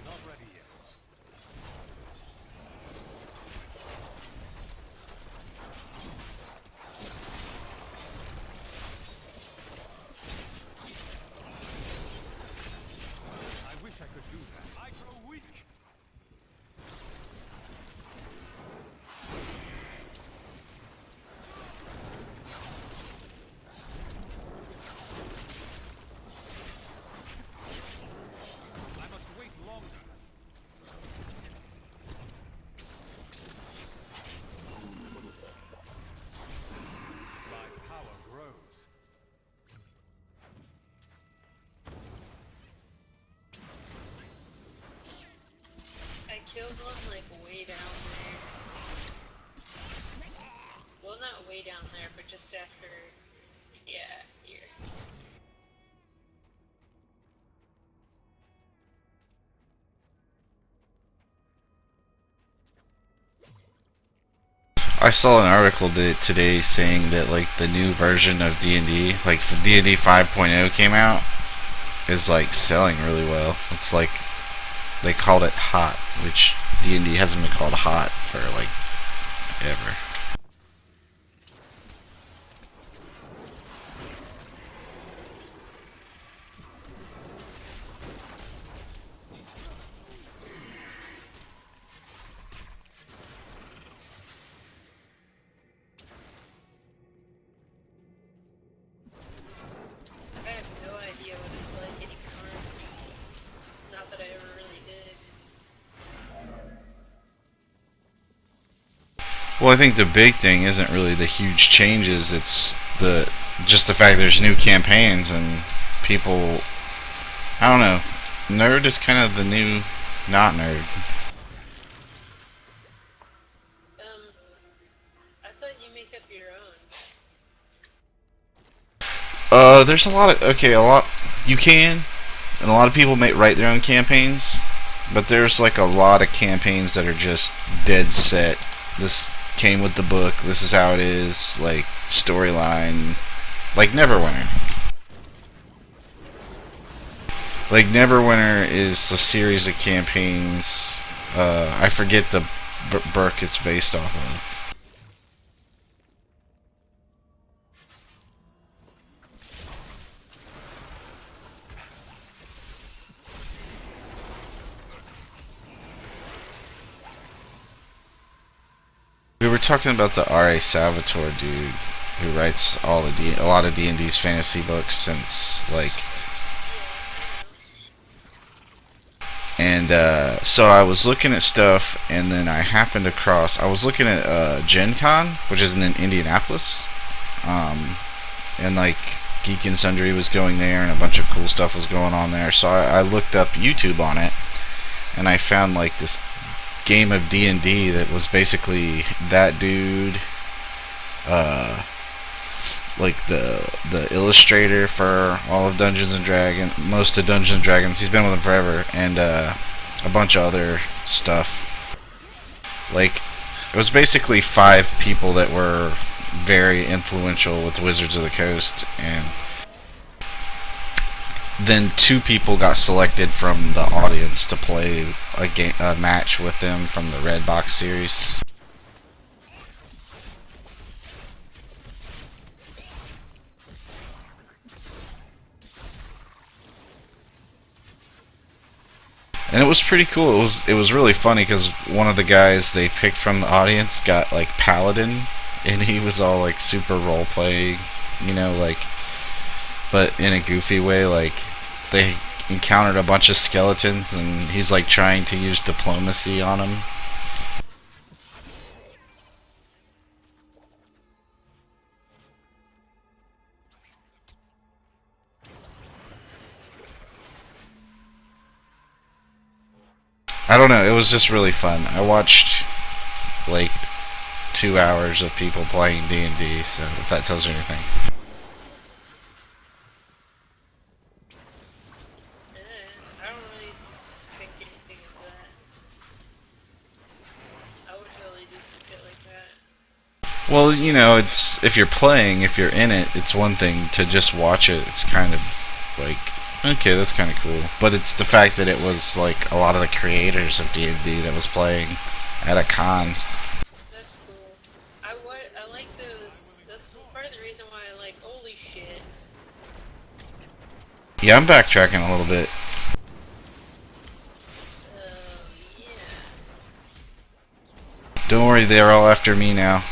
Not ready yet. I wish I could do that. I grow weak. I must wait longer. My power grows. I killed one like way down there. Well, not way down there, but just after. Yeah, here. I saw an article today saying that like the new version of D&D, like D&D 5.0 came out, is like selling really well. It's like they called it hot, which D&D hasn't been called hot for like ever. I have no idea what it's like anymore. Not that I ever really did. Well, I think the big thing isn't really the huge changes. It's just the fact there's new campaigns and people. I don't know. Nerd is kind of the new not nerd. I thought you make up your own. There's a lot of a lot you can, and a lot of people write their own campaigns, but there's like a lot of campaigns that are just dead set. This came with the book. This is how it is. Like storyline, like Neverwinter. Like Neverwinter is a series of campaigns. I forget the book it's based off of. We were talking about the R.A. Salvatore dude who writes a lot of D&D's fantasy books since like. And so I was looking at stuff, and then I happened across. I was looking at Gen Con, which is in Indianapolis, and like Geek and Sundry was going there, and a bunch of cool stuff was going on there. So I looked up YouTube on it, and I found like this game of D&D that was basically that dude, like the illustrator for all of Dungeons and Dragons, most of Dungeons and Dragons. He's been with them forever, and a bunch of other stuff. Like it was basically 5 people that were very influential with Wizards of the Coast, and then 2 people got selected from the audience to play a match with them from the Red Box series. And it was pretty cool. It was really funny because one of the guys they picked from the audience got like Paladin, and he was all like super role playing, like, but in a goofy way. Like they encountered a bunch of skeletons, and he's like trying to use diplomacy on them. I don't know, it was just really fun. I watched like 2 hours of people playing D&D, so if that tells you anything. I don't really think anything of that. I would totally do some shit like that. Well, it's if you're in it, it's one thing. To just watch it, it's kind of like, okay, that's kind of cool. But it's the fact that it was like a lot of the creators of D&D that was playing at a con. That's cool. I like those. That's part of the reason why I like Holy Shit. Yeah, I'm backtracking a little bit. Yeah. Don't worry, they're all after me now.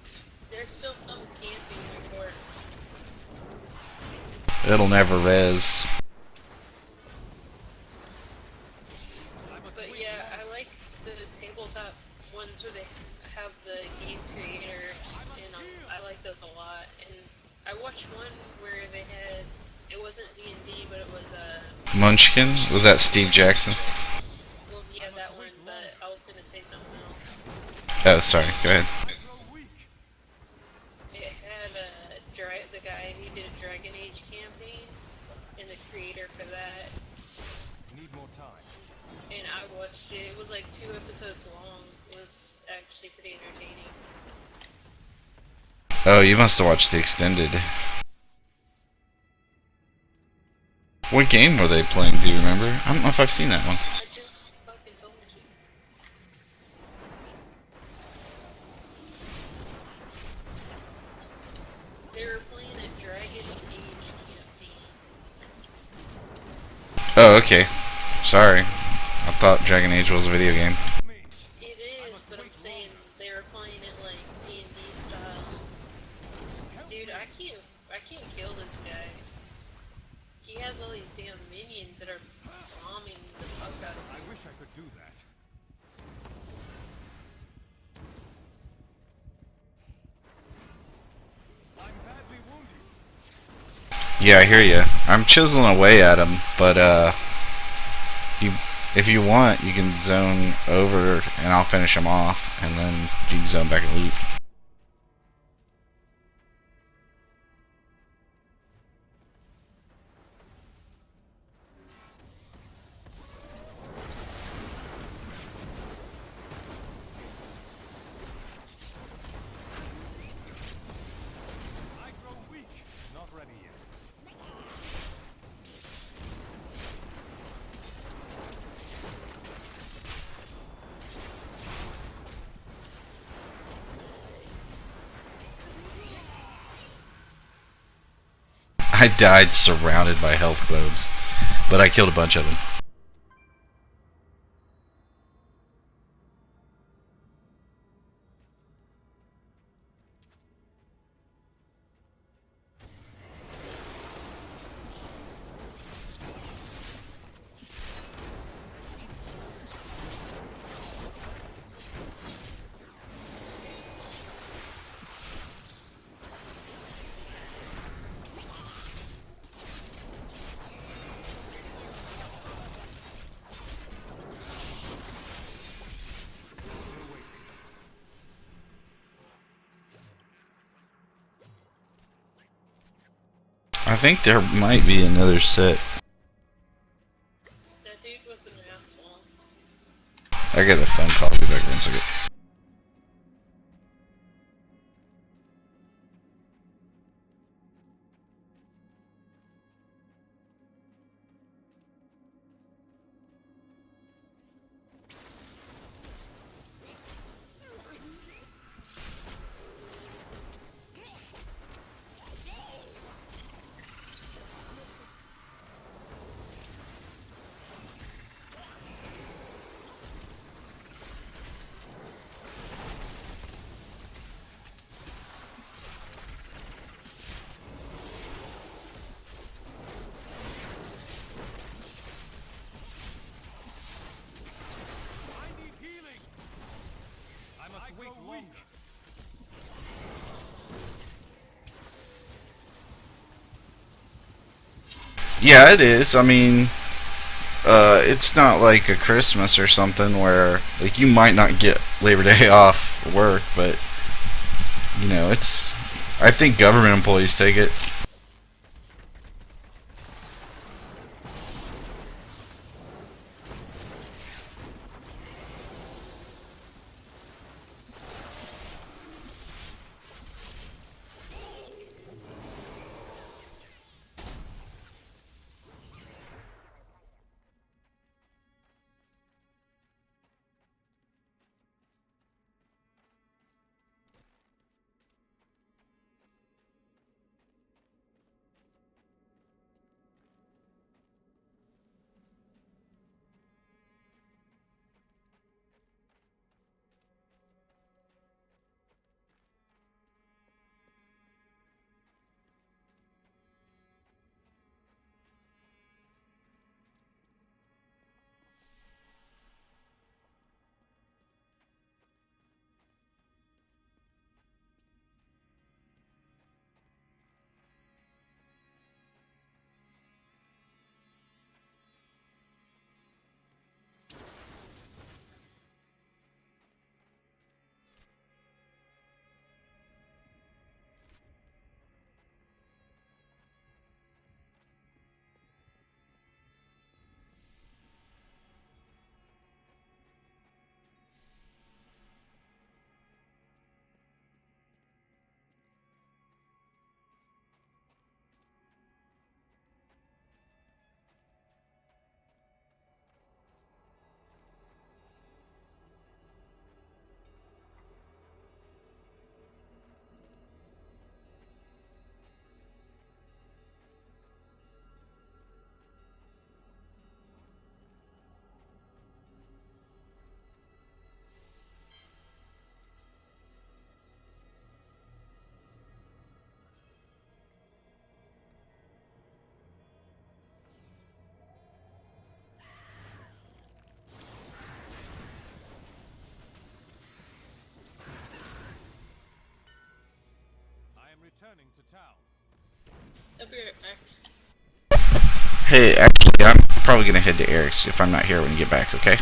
There's still some camping my corpse. It'll never res. But yeah, I like the tabletop ones where they have the game creators, and I like those a lot. And I watched one where they had, it wasn't D&D, but it was Munchkin? Was that Steve Jackson? well, yeah, that one. But I was gonna say something else. Oh, sorry. Go ahead. It had the guy who did a Dragon Age campaign, and the creator for that. Need more time. And I watched it. It was like 2 episodes long. It was actually pretty entertaining. Oh, you must have watched the extended. What game were they playing? Do you remember? I don't know if I've seen that one. I just fucking told you. They were playing a Dragon Age campaign. Oh, okay. Sorry. I thought Dragon Age was a video game. It is, but I'm saying they were playing it like D&D style. Dude, I can't kill this guy. He has all these damn minions that are bombing the fuck out of I me. wish I could do that. I'm badly wounded. Yeah, I hear you. I'm chiseling away at him, but if you want, you can zone over and I'll finish him off, and then you can zone back and loot. I grow weak. Not ready yet. I died surrounded by health globes, but I killed a bunch of them. I think there might be another set. That dude was an asshole. I got a phone call. I'll be back in a second. I need healing. I must wait longer. Yeah, it is. I mean, it's not like a Christmas or something where, like, you might not get Labor Day off work, but, you know, it's... I think government employees take it. Returning to town. I'll be right back. Hey, actually, I'm probably gonna head to Eric's if I'm not here when you get back, okay?